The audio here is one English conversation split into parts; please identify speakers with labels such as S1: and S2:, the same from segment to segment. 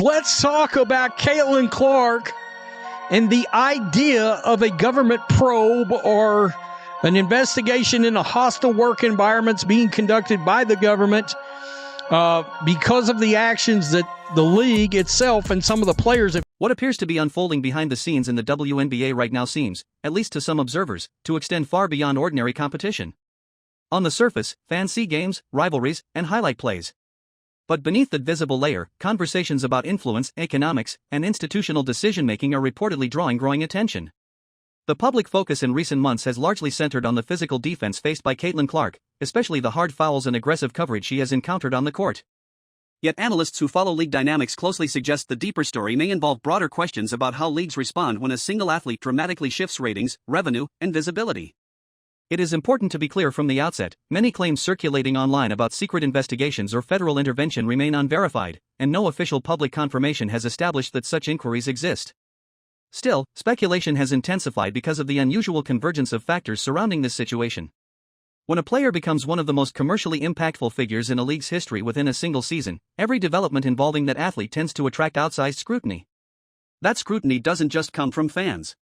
S1: let's talk about Caitlin Clark and the idea of a government probe or an investigation into hostile work environments being conducted by the government because of the actions that the league itself and some of the players have.
S2: What appears to be unfolding behind the scenes in the WNBA right now seems, at least to some observers, to extend far beyond ordinary competition. On the surface, fans see games, rivalries, and highlight plays. But beneath that visible layer, conversations about influence, economics, and institutional decision-making are reportedly drawing growing attention. The public focus in recent months has largely centered on the physical defense faced by Caitlin Clark, especially the hard fouls and aggressive coverage she has encountered on the court. Yet analysts who follow league dynamics closely suggest the deeper story may involve broader questions about how leagues respond when a single athlete dramatically shifts ratings, revenue, and visibility. It is important to be clear from the outset, many claims circulating online about secret investigations or federal intervention remain unverified, and no official public confirmation has established that such inquiries exist. Still, speculation has intensified because of the unusual convergence of factors surrounding this situation. When a player becomes one of the most commercially impactful figures in a league's history within a single season, every development involving that athlete tends to attract outsized scrutiny. That scrutiny doesn't just come from fans.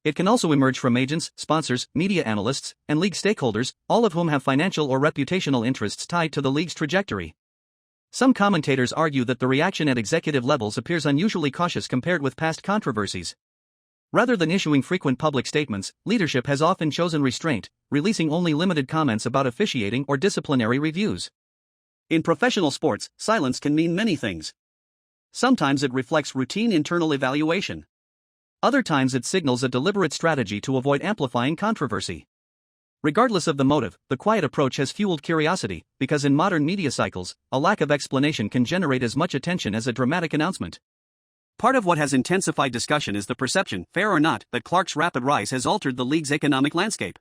S2: It can also emerge from agents, sponsors, media analysts, and league stakeholders, all of whom have financial or reputational interests tied to the league's trajectory. Some commentators argue that the reaction at executive levels appears unusually cautious compared with past controversies. Rather than issuing frequent public statements, leadership has often chosen restraint, releasing only limited comments about officiating or disciplinary reviews. In professional sports, silence can mean many things. Sometimes it reflects routine internal evaluation. Other times it signals a deliberate strategy to avoid amplifying controversy. Regardless of the motive, the quiet approach has fueled curiosity, because in modern media cycles, a lack of explanation can generate as much attention as a dramatic announcement. Part of what has intensified discussion is the perception, fair or not, that Clark's rapid rise has altered the league's economic landscape.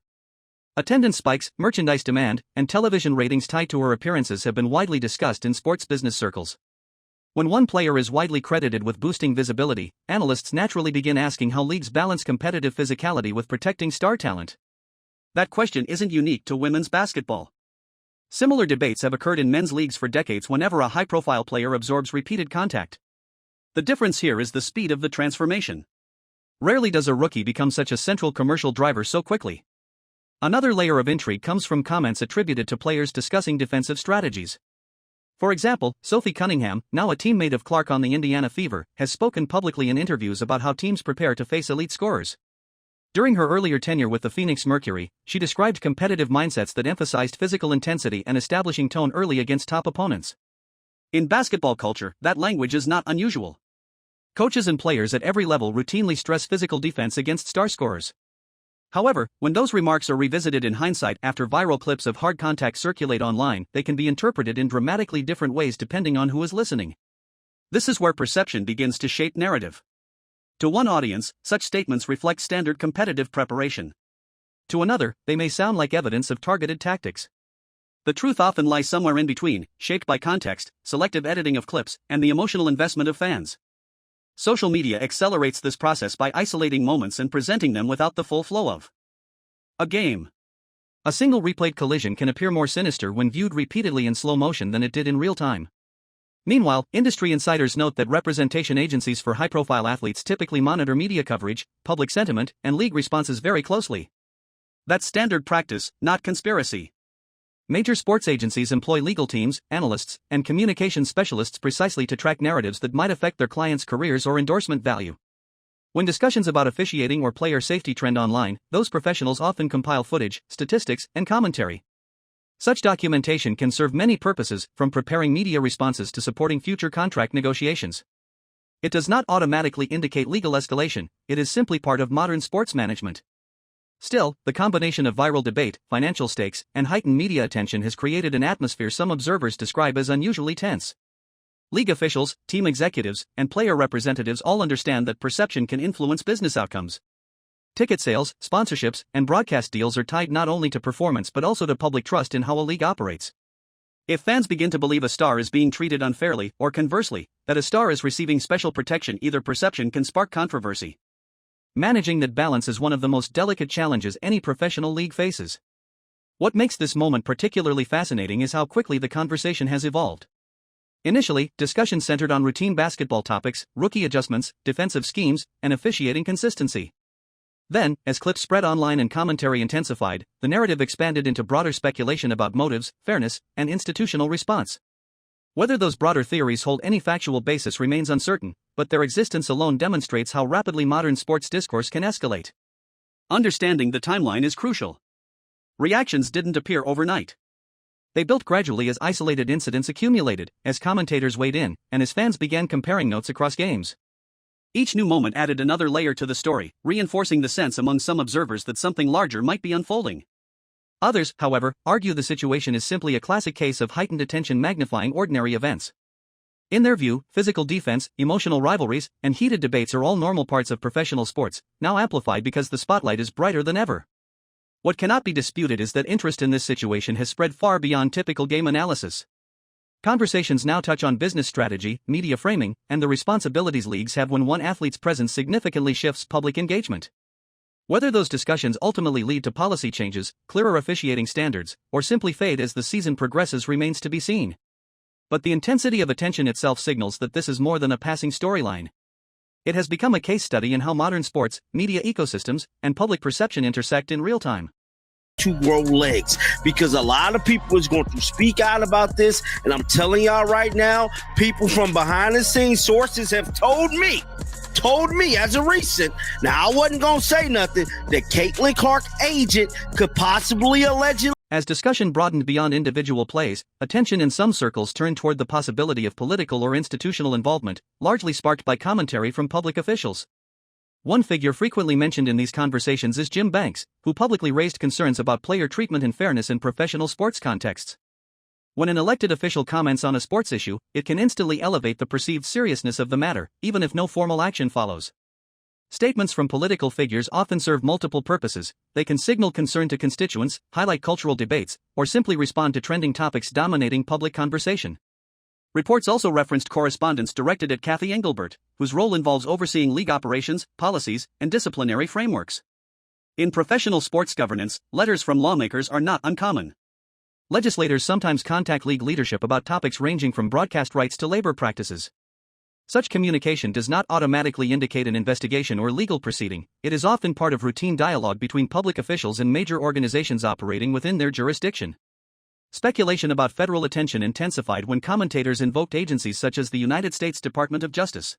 S2: Attendance spikes, merchandise demand, and television ratings tied to her appearances have been widely discussed in sports business circles. When one player is widely credited with boosting visibility, analysts naturally begin asking how leagues balance competitive physicality with protecting star talent. That question isn't unique to women's basketball. Similar debates have occurred in men's leagues for decades whenever a high-profile player absorbs repeated contact. The difference here is the speed of the transformation. Rarely does a rookie become such a central commercial driver so quickly. Another layer of intrigue comes from comments attributed to players discussing defensive strategies. For example, Sophie Cunningham, now a teammate of Clark on the Indiana Fever, has spoken publicly in interviews about how teams prepare to face elite scorers. During her earlier tenure with the Phoenix Mercury, she described competitive mindsets that emphasized physical intensity and establishing tone early against top opponents. In basketball culture, that language is not unusual. Coaches and players at every level routinely stress physical defense against star scorers. However, when those remarks are revisited in hindsight after viral clips of hard contact circulate online, they can be interpreted in dramatically different ways depending on who is listening. This is where perception begins to shape narrative. To one audience, such statements reflect standard competitive preparation. To another, they may sound like evidence of targeted tactics. The truth often lies somewhere in between, shaped by context, selective editing of clips, and the emotional investment of fans. Social media accelerates this process by isolating moments and presenting them without the full flow of a game. A single replayed collision can appear more sinister when viewed repeatedly in slow motion than it did in real time. Meanwhile, industry insiders note that representation agencies for high-profile athletes typically monitor media coverage, public sentiment, and league responses very closely. That's standard practice, not conspiracy. Major sports agencies employ legal teams, analysts, and communications specialists precisely to track narratives that might affect their clients' careers or endorsement value. When discussions about officiating or player safety trend online, those professionals often compile footage, statistics, and commentary. Such documentation can serve many purposes, from preparing media responses to supporting future contract negotiations. It does not automatically indicate legal escalation, it is simply part of modern sports management. Still, the combination of viral debate, financial stakes, and heightened media attention has created an atmosphere some observers describe as unusually tense. League officials, team executives, and player representatives all understand that perception can influence business outcomes. Ticket sales, sponsorships, and broadcast deals are tied not only to performance but also to public trust in how a league operates. If fans begin to believe a star is being treated unfairly, or conversely, that a star is receiving special protection, either perception can spark controversy. Managing that balance is one of the most delicate challenges any professional league faces. What makes this moment particularly fascinating is how quickly the conversation has evolved. Initially, discussion centered on routine basketball topics, rookie adjustments, defensive schemes, and officiating consistency. Then, as clips spread online and commentary intensified, the narrative expanded into broader speculation about motives, fairness, and institutional response. Whether those broader theories hold any factual basis remains uncertain, but their existence alone demonstrates how rapidly modern sports discourse can escalate. Understanding the timeline is crucial. Reactions didn't appear overnight. They built gradually as isolated incidents accumulated, as commentators weighed in, and as fans began comparing notes across games. Each new moment added another layer to the story, reinforcing the sense among some observers that something larger might be unfolding. Others, however, argue the situation is simply a classic case of heightened attention magnifying ordinary events. In their view, physical defense, emotional rivalries, and heated debates are all normal parts of professional sports, now amplified because the spotlight is brighter than ever. What cannot be disputed is that interest in this situation has spread far beyond typical game analysis. Conversations now touch on business strategy, media framing, and the responsibilities leagues have when one athlete's presence significantly shifts public engagement. Whether those discussions ultimately lead to policy changes, clearer officiating standards, or simply fade as the season progresses remains to be seen. But the intensity of attention itself signals that this is more than a passing storyline. It has become a case study in how modern sports, media ecosystems, and public perception intersect in real time.
S3: To grow legs, because a lot of people is going to speak out about this, and I'm telling y'all right now, people from behind the scenes sources have told me as a recent, now I wasn't gonna say nothing, that Caitlin Clark agent could possibly allegedly.
S2: As discussion broadened beyond individual plays, attention in some circles turned toward the possibility of political or institutional involvement, largely sparked by commentary from public officials. One figure frequently mentioned in these conversations is Jim Banks, who publicly raised concerns about player treatment and fairness in professional sports contexts. When an elected official comments on a sports issue, it can instantly elevate the perceived seriousness of the matter, even if no formal action follows. Statements from political figures often serve multiple purposes. They can signal concern to constituents, highlight cultural debates, or simply respond to trending topics dominating public conversation. Reports also referenced correspondence directed at Kathy Engelbert, whose role involves overseeing league operations, policies, and disciplinary frameworks. In professional sports governance, letters from lawmakers are not uncommon. Legislators sometimes contact league leadership about topics ranging from broadcast rights to labor practices. Such communication does not automatically indicate an investigation or legal proceeding. It is often part of routine dialogue between public officials and major organizations operating within their jurisdiction. Speculation about federal attention intensified when commentators invoked agencies such as the United States Department of Justice.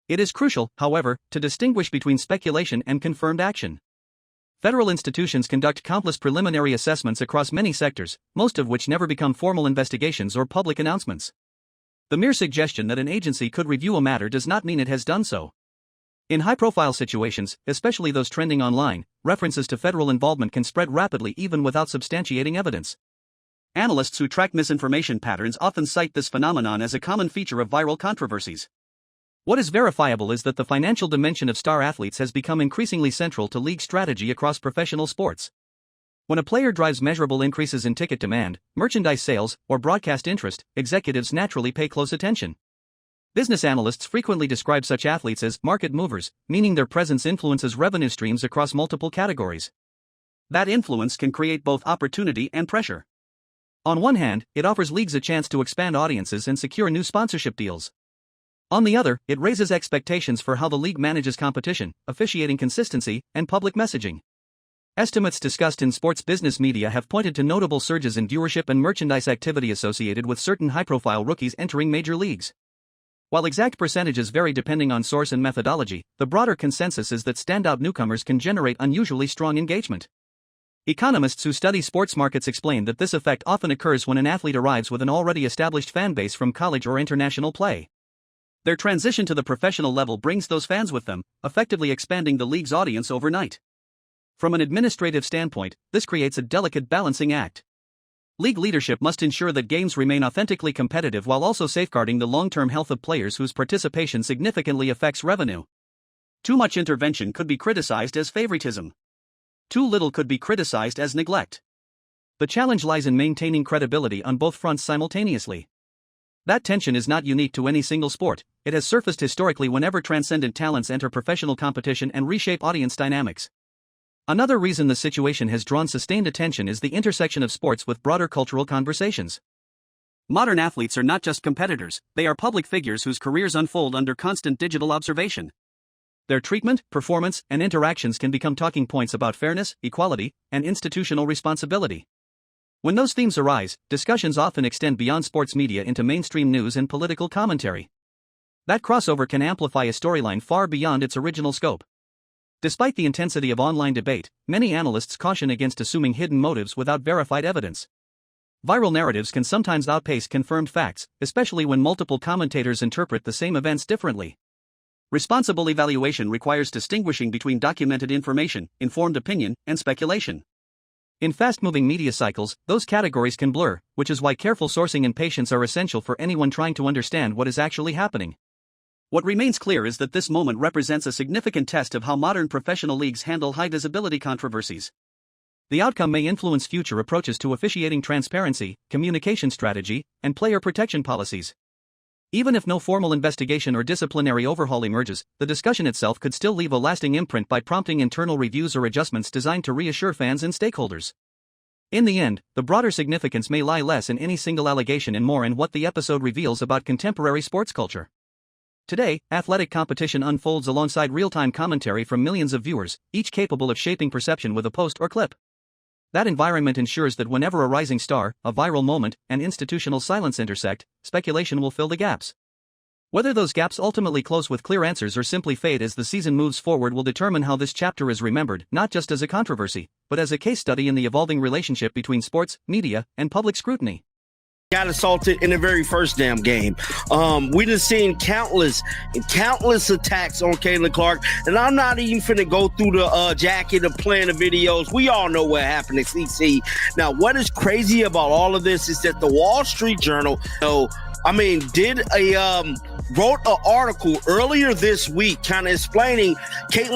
S2: It is crucial, however, to distinguish between speculation and confirmed action. Federal institutions conduct countless preliminary assessments across many sectors, most of which never become formal investigations or public announcements. The mere suggestion that an agency could review a matter does not mean it has done so. In high-profile situations, especially those trending online, references to federal involvement can spread rapidly even without substantiating evidence. Analysts who track misinformation patterns often cite this phenomenon as a common feature of viral controversies. What is verifiable is that the financial dimension of star athletes has become increasingly central to league strategy across professional sports. When a player drives measurable increases in ticket demand, merchandise sales, or broadcast interest, executives naturally pay close attention. Business analysts frequently describe such athletes as market movers, meaning their presence influences revenue streams across multiple categories. That influence can create both opportunity and pressure. On one hand, it offers leagues a chance to expand audiences and secure new sponsorship deals. On the other, it raises expectations for how the league manages competition, officiating consistency, and public messaging. Estimates discussed in sports business media have pointed to notable surges in viewership and merchandise activity associated with certain high-profile rookies entering major leagues. While exact percentages vary depending on source and methodology, the broader consensus is that standout newcomers can generate unusually strong engagement. Economists who study sports markets explain that this effect often occurs when an athlete arrives with an already established fan base from college or international play. Their transition to the professional level brings those fans with them, effectively expanding the league's audience overnight. From an administrative standpoint, this creates a delicate balancing act. League leadership must ensure that games remain authentically competitive while also safeguarding the long-term health of players whose participation significantly affects revenue. Too much intervention could be criticized as favoritism. Too little could be criticized as neglect. The challenge lies in maintaining credibility on both fronts simultaneously. That tension is not unique to any single sport. It has surfaced historically whenever transcendent talents enter professional competition and reshape audience dynamics. Another reason the situation has drawn sustained attention is the intersection of sports with broader cultural conversations. Modern athletes are not just competitors, they are public figures whose careers unfold under constant digital observation. Their treatment, performance, and interactions can become talking points about fairness, equality, and institutional responsibility. When those themes arise, discussions often extend beyond sports media into mainstream news and political commentary. That crossover can amplify a storyline far beyond its original scope. Despite the intensity of online debate, many analysts caution against assuming hidden motives without verified evidence. Viral narratives can sometimes outpace confirmed facts, especially when multiple commentators interpret the same events differently. Responsible evaluation requires distinguishing between documented information, informed opinion, and speculation. In fast-moving media cycles, those categories can blur, which is why careful sourcing and patience are essential for anyone trying to understand what is actually happening. What remains clear is that this moment represents a significant test of how modern professional leagues handle high-visibility controversies. The outcome may influence future approaches to officiating, transparency, communication strategy, and player protection policies. Even if no formal investigation or disciplinary overhaul emerges, the discussion itself could still leave a lasting imprint by prompting internal reviews or adjustments designed to reassure fans and stakeholders. In the end, the broader significance may lie less in any single allegation and more in what the episode reveals about contemporary sports culture. Today, athletic competition unfolds alongside real-time commentary from millions of viewers, each capable of shaping perception with a post or clip. That environment ensures that whenever a rising star, a viral moment, and institutional silence intersect, speculation will fill the gaps. Whether those gaps ultimately close with clear answers or simply fade as the season moves forward will determine how this chapter is remembered, not just as a controversy, but as a case study in the evolving relationship between sports, media, and public scrutiny.
S3: Got assaulted in the very first damn game. We just seen countless attacks on Caitlin Clark, and I'm not even finna go through the jacket of playing the videos. We all know what happened at CC. Now, what is crazy about all of this is that the Wall Street Journal, wrote an article earlier this week, kind of explaining Caitlin